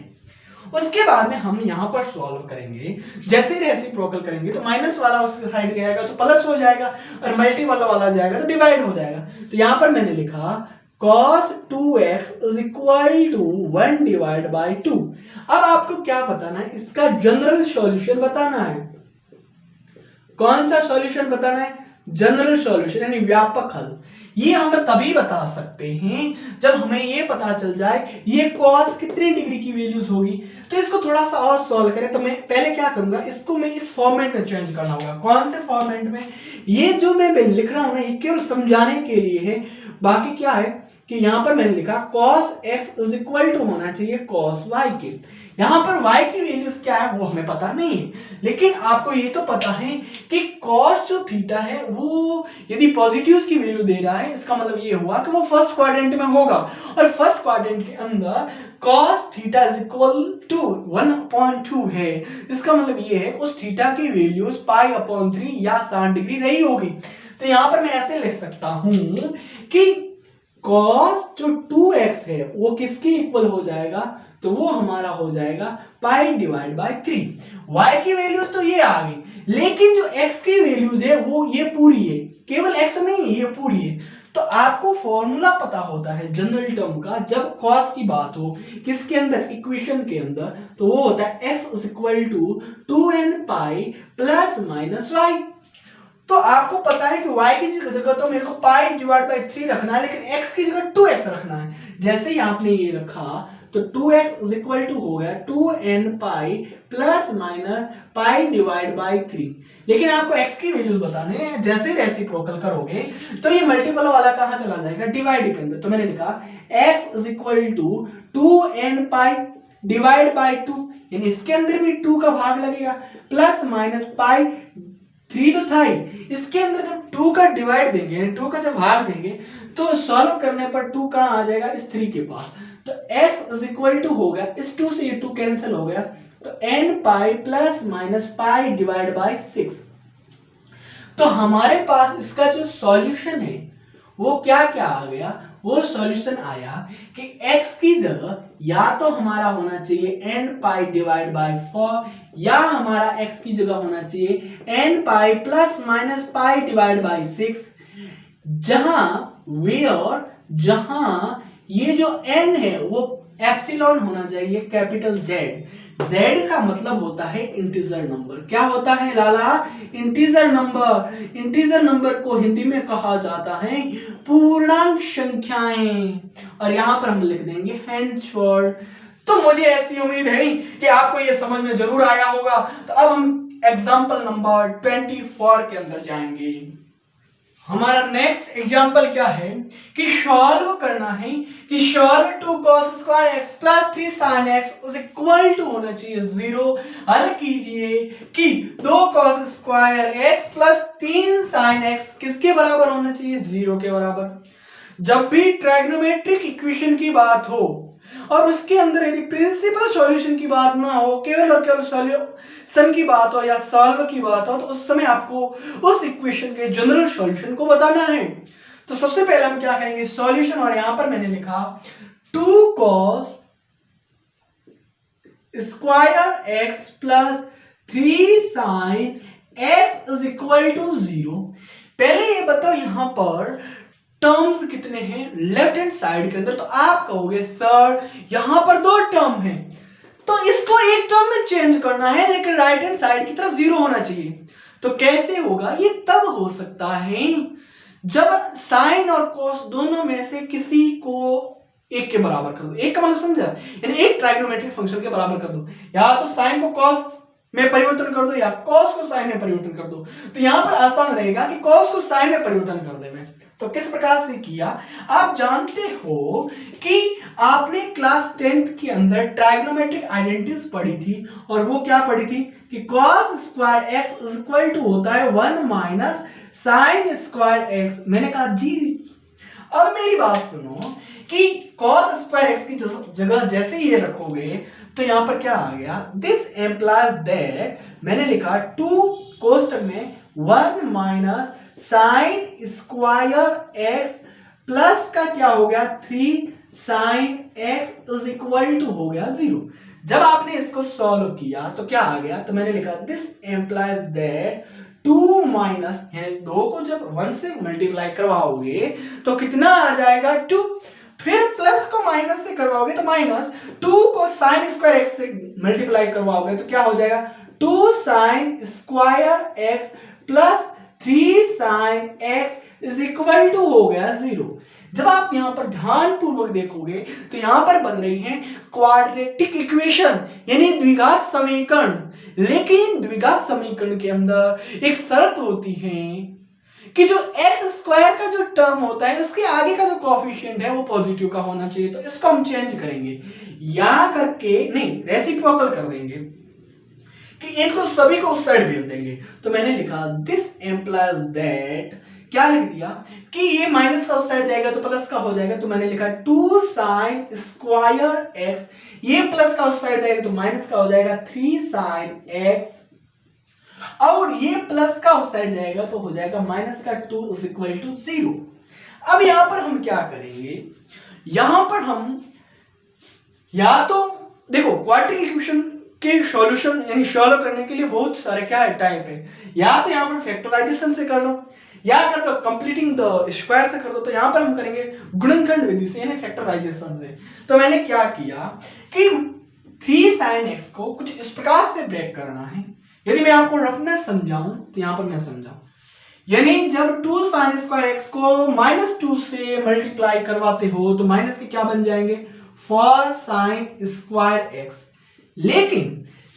उसके बाद में हम यहां पर सॉल्व करेंगे, जैसे ही रेसिप्रोकल करेंगे तो माइनस वाला उस साइड जाएगा तो प्लस हो जाएगा, और मल्टी वाला जाएगा तो डिवाइड हो जाएगा। तो यहां पर मैंने लिखा cos 2x is equal to 1 divide by 2। अब आपको क्या बताना है, इसका जनरल सॉल्यूशन बताना है। कौन सा सॉल्यूशन बताना है, जनरल सॉल्यूशन यानी व्यापक हल। ये हम तभी बता सकते हैं जब हमें ये पता चल जाए ये cos कितने डिग्री की वैल्यूज होगी। तो इसको थोड़ा सा और सॉल्व करें, तो मैं पहले क्या करूंगा, इसको मैं इस फॉर्मेट में चेंज करना होगा। कौन से फॉर्मेट में, ये जो मैं लिख रहा हूं ना ये केवल समझाने के लिए है। बाकी क्या है कि यहां पर मैंने लिखा cos x is equal to होना चाहिए cos y के। यहां पर y की वैल्यूज क्या है वो हमें पता नहीं है, लेकिन आपको ये तो पता है कि cos जो थीटा है वो यदि पॉजिटिव की वैल्यू दे रहा है, इसका मतलब ये हुआ कि वो फर्स्ट क्वाड्रेंट में होगा, और फर्स्ट क्वाड्रेंट के अंदर cos theta is equal to 1/2 है। इसका मतलब ये है उस थीटा की वैल्यूज π/3 या 60 डिग्री रही होगी। तो यहां पर मैं ऐसे लिख सकता हूं कि cos जो 2x है वो किसके इक्वल हो जाएगा, तो वो हमारा हो जाएगा पाई डिवाइड बाय 3। y की वैल्यूज तो ये आ गई, लेकिन जो x की वैल्यूज है वो ये पूरी है, केवल x नहीं है, ये पूरी है। तो आपको फॉर्मूला पता होता है जनरल टर्म का जब cos की बात हो किसके अंदर, इक्वेशन के अंदर, तो वो होता है x is equal to 2n pi plus minus y। तो आपको पता है कि y की जगह तो मेरे को पाई डिवाइड बाय 3 रखना है, लेकिन x की जगह 2x रखना है। जैसे ही आपने ये रखा तो 2x इज इक्वल टू हो गया 2n pi plus minus pi divide by 3। लेकिन आपको x की वैल्यूज बताने हैं, जैसे रेसिप्रोकल करोगे तो ये मल्टीपल वाला कहां चला जाएगा, डिवाइड के अंदर। तो मैंने लिखा x is equal to 2n pi divide by 2, यानी इसके अंदर भी 2 का भाग लगेगा, प्लस माइनस पाई 3 तो था ही, इसके अंदर जब 2 का डिवाइड देंगे यानी 2 का जब भाग देंगे तो सॉल्व करने पर 2 कहां आ जाएगा, इस 3 के पास। तो x इज इक्वल टू हो गया, इस 2 से ये 2 कैंसिल हो गया, तो n pi plus minus pi divide by 6। तो हमारे पास इसका जो सॉल्यूशन है वो क्या क्या आ गया, वो सॉल्यूशन आया कि x की जगह या तो हमारा होना चाहिए n पाई डिवाइड बाई 4, या हमारा x की जगह होना चाहिए n pi plus minus pi divide by 6, जहां ये जो n है वो एप्सिलॉन होना चाहिए कैपिटल Z। Z का मतलब होता है इंटीजर नंबर। क्या होता है लाला, इंटीजर नंबर। इंटीजर नंबर को हिंदी में कहा जाता है पूर्णांक संख्याएं, और यहां पर हम लिख देंगे हेंसवर्ड। तो मुझे ऐसी उम्मीद है कि आपको ये समझ में जरूर आया होगा। तो अब हम एग्जांपल नंबर 24 के अंदर जाएंगे। हमारा नेक्स्ट एग्जांपल क्या है कि सॉल्व करना है कि solve 2 cos square x plus 3 sin x is equal to होना चाहिए 0। हल कीजिए कि 2 cos square x plus 3 sin x किसके बराबर होना चाहिए, 0 के बराबर। जब भी ट्राइगोनोमेट्रिक इक्वेशन की बात हो और उसके अंदर यदि प्रिंसिपल सॉल्यूशन की बात ना हो, केवल और केवल सॉल्यूशन की बात हो या सॉल्व की बात हो, तो उस समय आपको उस इक्वेशन के जनरल सॉल्यूशन को बताना है। तो सबसे पहले हम क्या करेंगे, सॉल्यूशन, और यहां पर मैंने लिखा 2 cos square x plus 3 sin x is equal to 0। पहले ये बताओ यहां पर टर्म्स कितने हैं लेफ्ट हैंड साइड के अंदर। तो आप कहोगे सर यहां पर 2 टर्म है, तो इसको एक टर्म में चेंज करना है, लेकिन राइट हैंड साइड की तरफ 0 होना चाहिए। तो कैसे होगा, ये तब हो सकता है जब साइन और कोस दोनों में से किसी को एक के बराबर कर दो। एक का मतलब समझा, यानी एक ट्राइगोनोमेट्रिक फंक्शन के बराबर कर दो, या तो साइन को कॉस में परिवर्तन कर दो या कॉस को साइन में परिवर्तन कर दो। तो यहां पर आसान रहेगा कि कॉस को साइन में परिवर्तन कर देवे। तो किस प्रकार से किया, आप जानते हो कि आपने क्लास 10th के अंदर ट्राइगोनोमेट्रिक आइडेंटिटीज पढ़ी थी, और वो क्या पढ़ी थी कि cos square x is equal to होता है 1 माइनस साइन स्क्वायर x। मैंने कहा जी, अब मेरी बात सुनो कि cos स्क्वायर x की जगह जैसे ये रखोगे तो यहां पर क्या आ गया, दिस एम्प्लाइज दैट, मैंने लिखा 2 कोष्टक में 1 minus sine square x plus का क्या हो गया 3 sine x is equal to हो गया 0। जब आपने इसको सॉल्व किया तो क्या आ गया, तो मैंने लिखा दिस एम्प्लाइज दैट 2 माइनस, 2 को जब 1 से मल्टीप्लाई करवाओगे तो कितना आ जाएगा 2, फिर प्लस को माइनस से करवाओगे तो माइनस, 2 को साइन स्क्वायर x से मल्टीप्लाई करवाओगे तो क्या हो जाएगा 2 sine square x plus 3 sine x is equal to हो गया 0। जब आप यहां पर ध्यान पूर्वक देखोगे तो यहां पर बन रही है क्वाड्रेटिक इक्वेशन, यानी द्विघात समीकरण। लेकिन द्विघात समीकरण के अंदर एक शर्त होती है कि जो x स्क्वायर का जो टर्म होता है उसके आगे का जो कोएफिशिएंट है वो पॉजिटिव का होना चाहिए। तो इसको हम चेंज करेंगे, या करके नहीं रेसिप्रोकल कर देंगे कि इनको सभी को उस साइड भेज देंगे। तो मैंने लिखा दिस एम्प्लाइज दैट, क्या लिख दिया कि ये माइनस का उस साइड जाएगा तो प्लस का हो जाएगा। तो मैंने लिखा 2 साइन स्क्वायर x, ये प्लस का उस साइड जाएगा तो माइनस का हो जाएगा 3 साइन x, और ये प्लस का उस साइड जाएगा तो हो जाएगा माइनस का 2 इज इक्वल टू 0। अब यहां पर हम क्या करेंगे, यहां पर हम या तो देखो क्वाड्रेटिक इक्वेशन के सॉल्यूशन यानी सॉल्व करने के लिए बहुत सारे क्या है टाइप है, या तो यहां पर फैक्टराइजेशन से कर लो या कर दो कंप्लीटिंग द स्क्वायर से कर दो। तो यहां पर हम करेंगे गुणनखंड विधि से यानी फैक्टराइजेशन से। तो मैंने क्या किया कि 3 sin x को कुछ इस प्रकार से ब्रेक करना है। यदि मैं आपको रफनेस समझाऊं तो यहां पर मैं समझाऊं, यानी जब 2 sin स्क्वायर x को -2 से मल्टीप्लाई करवाते हो तो माइनस के क्या बन जाएंगे फॉर साइन स्क्वायर एक्स।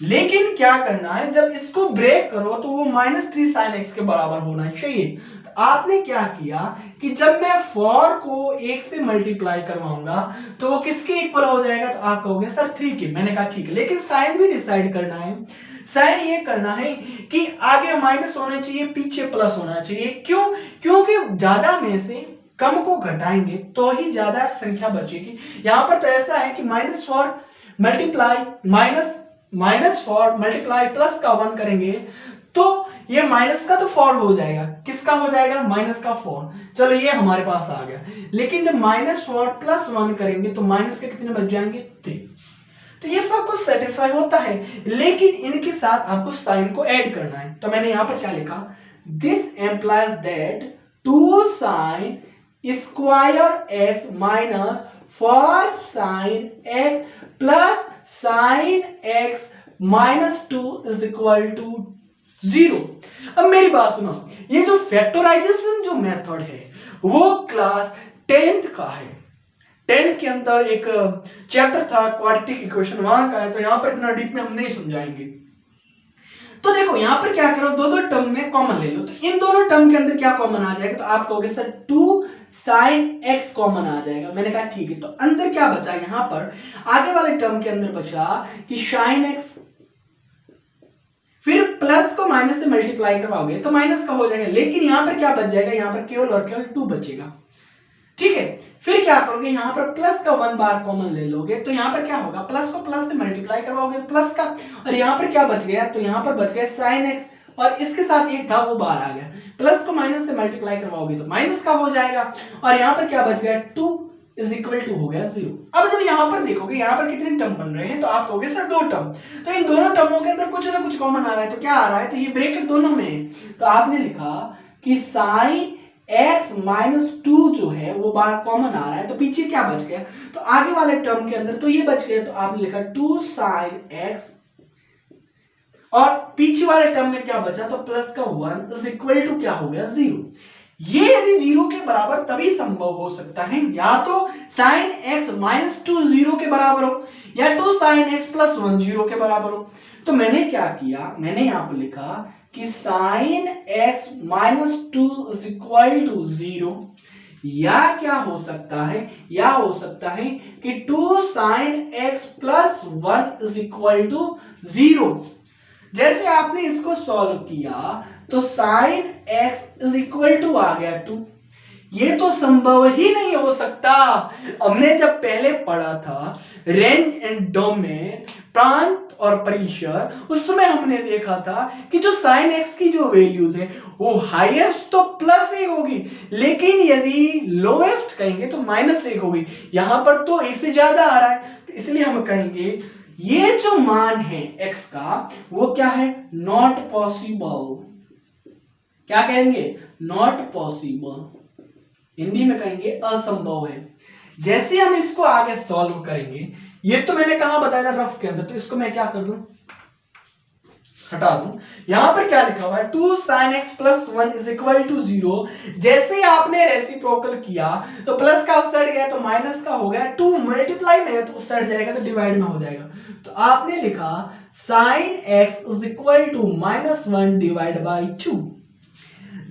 लेकिन क्या करना है, जब इसको ब्रेक करो तो वो -3 साइन एक्स के बराबर होना चाहिए। तो आपने क्या किया कि जब मैं फॉर को 1 से मल्टीप्लाई करवाऊंगा तो वो किसके इक्वल हो जाएगा, तो आप कहोगे सर 3 के। मैंने कहा ठीक है, लेकिन साइन भी डिसाइड करना है। साइन ये करना है कि आगे माइनस होना चाहिए, पीछे प्लस होना चाहिए। क्यों? क्योंकि ज्यादा में से कम को घटाएंगे तो ही ज्यादा संख्या बचेगी। यहां पर तो ऐसा है कि -4 मल्टीप्लाई -4 मल्टीप्लाई प्लस का 1 करेंगे तो ये माइनस का तो 4 हो जाएगा। किसका हो जाएगा? माइनस का 4। चलो ये हमारे पास आ गया। लेकिन जब -4 प्लस 1 करेंगे तो माइनस के कितने बच जाएंगे? 3। तो ये सब कुछ सेटिस्फाई होता है, लेकिन इनके साथ आपको साइन को ऐड करना है। तो मैंने यहां पर क्या लिखा, this implies that 2 sine square x minus 4 sine x plus sine x -2 is equal to 0। अब मेरी बात सुनो, ये जो फैक्टराइजेशन जो मेथड है वो क्लास 10th का है। 10th के अंदर एक चैप्टर था क्वाड्रेटिक इक्वेशन, वहां का है, तो यहां पर इतना डीप में हम नहीं समझाएंगे। तो देखो यहां पर क्या करो, दो टर्म में कॉमन ले लो। तो इन दोनों टर्म के अंदर क्या कॉमन आ जाएगा, तो आप कहोगे सर 2 साइन एक्स कॉमन आ जाएगा। मैंने कहा ठीक है। तो अंदर क्या बचा, यहां पर आगे वाले टर्म के अंदर बचा कि साइन एक्स, फिर प्लस को माइनस से मल्टीप्लाई करवाओगे तो माइनस का हो जाएगा। लेकिन यहां पर क्या बच जाएगा, यहां पर केवल और केवल 2 बचेगा। ठीक है, फिर क्या करोगे, यहां पर प्लस का 1 बार कॉमन ले लोगे तो यहां पर क्या होगा, प्लस को प्लस से मल्टीप्लाई करवाओगे प्लस का, और यहां पर क्या बच गया, तो यहां पर बच गया साइन एक्स और इसके साथ एक था वो बाहर आ गया। प्लस को माइनस से मल्टीप्लाई करवाओगे तो माइनस का हो जाएगा, और यहां पर क्या बच गया, 2 इज इक्वल टू हो गया 0। अब जब यहां पर देखोगे यहां पर कितने टर्म बन रहे हैं, तो आप कहोगे सर 2 टर्म। तो इन दोनों टर्मों के अंदर कुछ ना कुछ कॉमन आ रहा है, तो क्या आ रहा है, तो ये ब्रैकेट दोनों में है। तो आपने लिखा कि साइन x -2 जो है वो बार कॉमन आ रहा है, तो पीछे क्या बच गया, तो आगे वाले टर्म के अंदर तो ये बच गया। तो आपने लिखा 2 साइन x, और पीछे वाले टर्म में क्या बचा, तो प्लस का 1 इज इक्वल टू क्या हो गया, 0। ये यदि 0 के बराबर तभी संभव हो सकता है, या तो साइन x -2 0 के बराबर हो, या 2 साइन x + 1 0 के बराबर हो। तो मैंने क्या किया, मैंने यहां पर लिखा कि sine x -2 is equal to 0, या क्या हो सकता है, या हो सकता है कि 2 sine x + 1 is equal to 0। जैसे आपने इसको सॉल्व किया तो sine x is equal to आ गया 2। ये तो संभव ही नहीं हो सकता। हमने जब पहले पढ़ा था रेंज एंड डोमेन, प्रांत और परिसर, उस समय हमने देखा था कि जो साइन x की जो वैल्यूज है वो हाईएस्ट तो +1 होगी, लेकिन यदि लोएस्ट कहेंगे तो -1 होगी। यहां पर तो 1 से ज्यादा आ रहा है, तो इसलिए हम कहेंगे ये जो मान है x का वो क्या है, नॉट पॉसिबल। क्या कहेंगे, नॉट पॉसिबल। हिंदी में कहेंगे असंभव है। जैसे हम इसको आगे सॉल्व करेंगे, ये तो मैंने कहा बताया था रफ के अंदर, तो इसको मैं क्या कर दूं, हटा दूं। यहां पर क्या लिखा हुआ है, 2 sin x + 1 is equal to 0। जैसे ही आपने रेसिप्रोकल किया तो प्लस का उस साइड गया तो माइनस का हो गया, 2 मल्टीप्लाई में है तो उस साइड जाएगा तो डिवाइड में हो जाएगा। तो आपने लिखा sin x is equal to -1 divide by 2।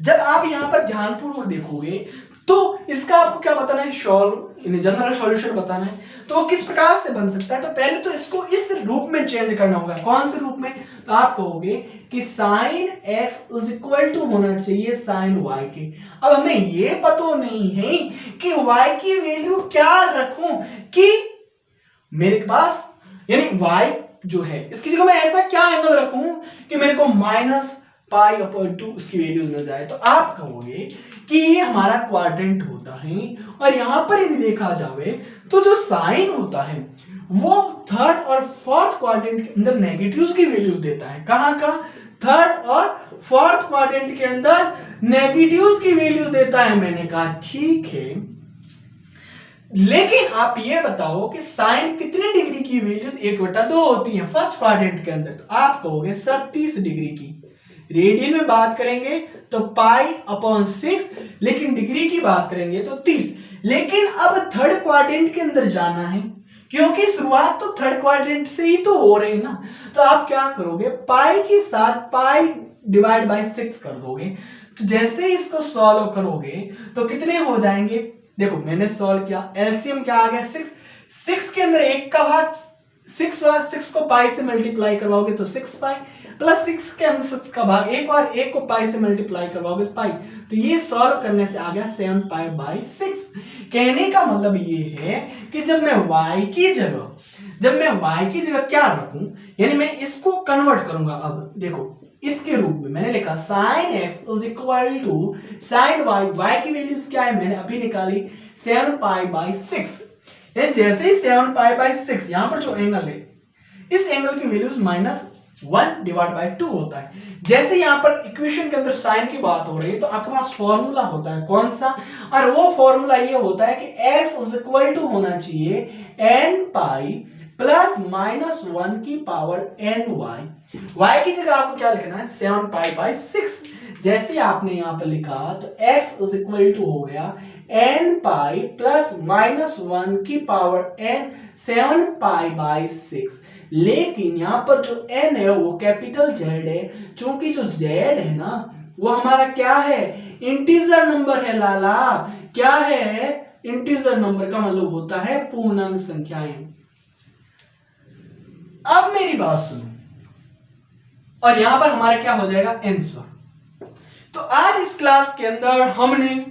जब आप यहां पर ध्यानपूर्वक देखोगे तो इसका आपको क्या बताना है, जनरल सॉल्यूशन बताना है। तो वो किस प्रकार से बन सकता है, तो पहले तो इसको इस रूप में चेंज करना होगा। कौन से रूप में, तो आप कहोगे कि sin x is equal to होना चाहिए sin y के। अब हमें ये पता नहीं है कि y की वैल्यू क्या रखूं, कि मेरे पास यानी y जो है इसकी जगह मैं ऐसा क्या एंगल रखूं कि मेरे को -π/2 इसकी वैल्यूज मिल जाए। तो आप कहोगे कि ये हमारा क्वाड्रेंट होता है, और यहां पर यदि देखा जाए तो जो साइन होता है वो थर्ड और फोर्थ क्वाड्रेंट के अंदर नेगेटिव्स की वैल्यूज देता है। कहां का, थर्ड और फोर्थ क्वाड्रेंट के अंदर नेगेटिव्स की वैल्यूज देता है। मैंने कहा ठीक है, लेकिन आप ये बताओ कि साइन कितने डिग्री की वैल्यूज 1/2 होती है फर्स्ट क्वाड्रेंट के अंदर। तो आप कहोगे सर 30 डिग्री की। रेडियन में बात करेंगे तो π/6, लेकिन डिग्री की बात करेंगे तो 30। लेकिन अब थर्ड क्वाड्रेंट के अंदर जाना है क्योंकि शुरुआत तो थर्ड क्वाड्रेंट से ही तो हो रही ना। तो आप क्या करोगे, पाई के साथ पाई डिवाइड बाय 6 कर दोगे। तो जैसे ही इसको सॉल्व करोगे तो कितने हो जाएंगे, देखो मैंने सॉल्व किया, एलसीएम क्या आ गया 6, 6 के अंदर 1 का भाग 6 और 6 को पाई से मल्टीप्लाई करवाओगे तो 6 पाई, प्लस 6 के अंदर 6 का भाग 1 और 1 को पाई से मल्टीप्लाई करवाओगे तो पाई। तो ये सॉल्व करने से आ गया 7 पाई बाई 6। कहने का मतलब ये है कि जब मैं y की जगह क्या रखूं, यानी मैं इसको कन्वर्ट करूंगा। अब देखो इसके रूप में मैंने लिखा sin x is equal to sin y, y की वैल्यूज क्या है मैंने अभी निकाली 7 पाई बाई 6। जैसे ही 7 पाई बाई 6 यहां पर जो एंगल है इस एंगल की वैल्यूज -1 डिवाइड बाय 2 होता है। जैसे यहाँ पर इक्वेशन के अंदर साइन की बात हो रही है तो आपके पास फॉर्मूला होता है कौन सा, और वो फॉर्मूला ये होता है कि x इज इक्वल टू होना चाहिए n पाई प्लस -1 की पावर n y की जगह आपको क्या लिखना है 7 पाई बाई 6। जैसे आपने यहाँ पर लिखा तो x इज इक्वल टू हो गया n पाई प्लस -1 की पावर n 7 पाई बाई 6। लेकिन यहाँ पर जो n है वो कैपिटल Z है, क्योंकि जो Z है ना वो हमारा क्या है, इंटीजर नंबर है लाला। क्या है, इंटीजर नंबर का मतलब होता है पूर्णांक संख्याएं। अब मेरी बात सुनो, और यहां पर हमारा क्या हो जाएगा आंसर। तो आज इस क्लास के अंदर हमने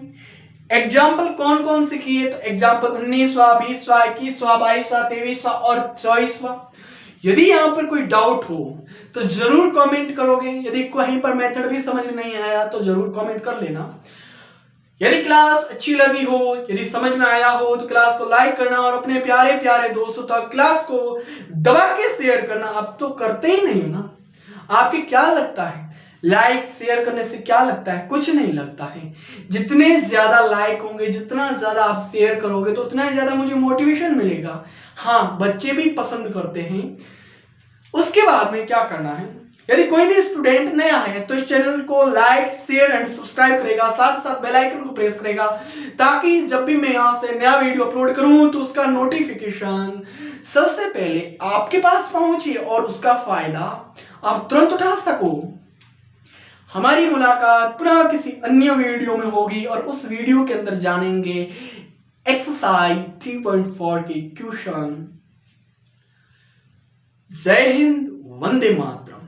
एग्जाम्पल कौन कौन से किए, तो एग्जाम्पल 19वां, 20वां, 21वां, 22वां, 23वां और 24वां। यदि यहां पर कोई डाउट हो तो जरूर कमेंट करोगे, यदि कहीं पर मेथड भी समझ में नहीं आया तो जरूर कमेंट कर लेना। यदि क्लास अच्छी लगी हो, यदि समझ में आया हो तो क्लास को लाइक करना और अपने प्यारे प्यारे दोस्तों तक क्लास को दबा के शेयर करना। अब तो करते ही नहीं हो ना, आपकी क्या लगता है लाइक शेयर करने से क्या लगता है, कुछ नहीं लगता है। जितने ज्यादा लाइक होंगे, जितना ज्यादा आप शेयर करोगे तो उतना ही ज्यादा मुझे मोटिवेशन मिलेगा। हाँ, बच्चे भी पसंद करते हैं। उसके बाद में क्या करना है, यदि कोई भी स्टूडेंट नया है तो इस चैनल को लाइक शेयर एंड सब्सक्राइब करेगा, साथ साथ बेल आइकन को प्रेस करेगा, ताकि जब भी मैं यहां से नया वीडियो अपलोड करूं तो उसका नोटिफिकेशन सबसे पहले आपके पास पहुंचे और उसका फायदा आप तुरंत उठा सको। हमारी मुलाकात पुनः किसी अन्य वीडियो में होगी और उस वीडियो के अंदर जानेंगे एक्सरसाइज 3.4 के क्वेश्चन। जय हिंद, वंदे मातरम।